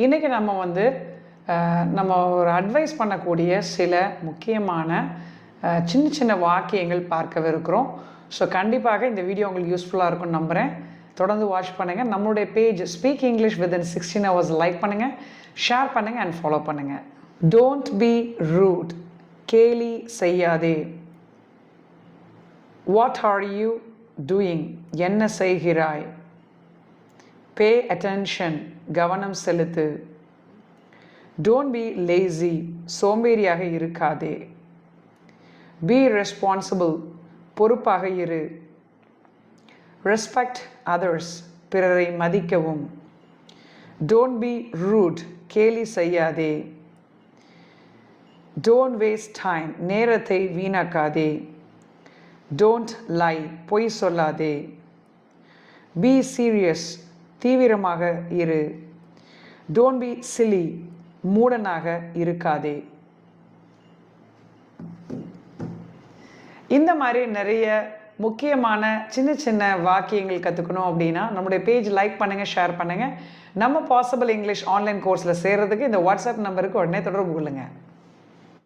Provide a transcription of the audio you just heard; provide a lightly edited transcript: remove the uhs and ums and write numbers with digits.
இன்றைக்கி நம்ம ஒரு அட்வைஸ் பண்ணக்கூடிய சில முக்கியமான சின்ன சின்ன வாக்கியங்கள் பார்க்கவிருக்கிறோம். ஸோ கண்டிப்பாக இந்த வீடியோ உங்களுக்கு யூஸ்ஃபுல்லாக இருக்கும்னு நம்புகிறேன். தொடர்ந்து வாட்ச் பண்ணுங்கள். நம்மளுடைய page speak English within 16 hours like பண்ணுங்கள், ஷேர் பண்ணுங்கள் அண்ட் ஃபாலோ பண்ணுங்கள். டோன்ட் பி ரூட், கேலி செய்யாதே. வாட் ஆர் யூ டூயிங், என்ன செய்கிறாய். பே அட்டென்ஷன், கவனம் செலுத்து. டோன்ட் பி லேசி, சோம்பேறியாக இருக்காதே. பி ரெஸ்பான்சிபிள், பொறுப்பாக இரு. ரெஸ்பெக்ட் அதர்ஸ், பிறரை மதிக்கவும். டோன்ட் பி ரூட், கேலி செய்யாதே. டோன்ட் வேஸ்ட் டைம், நேரத்தை வீணாக்காதே. டோன்ட் லை, பொய் சொல்லாதே. பி சீரியஸ், தீவிரமாக இரு. டோன்ட் பி சில்லி, மூடனாக இருக்காதே. இந்த மாதிரி நிறைய முக்கியமான சின்ன சின்ன வாக்கியங்கள் கற்றுக்கணும் அப்படின்னா நம்முடைய பேஜ் லைக் பண்ணுங்கள், ஷேர் பண்ணுங்கள். நம்ம பாசிபிள் இங்கிலீஷ் ஆன்லைன் கோர்ஸில் சேர்கிறதுக்கு இந்த வாட்ஸ்அப் நம்பருக்கு உடனே தொடர்பு கொள்ளுங்கள்.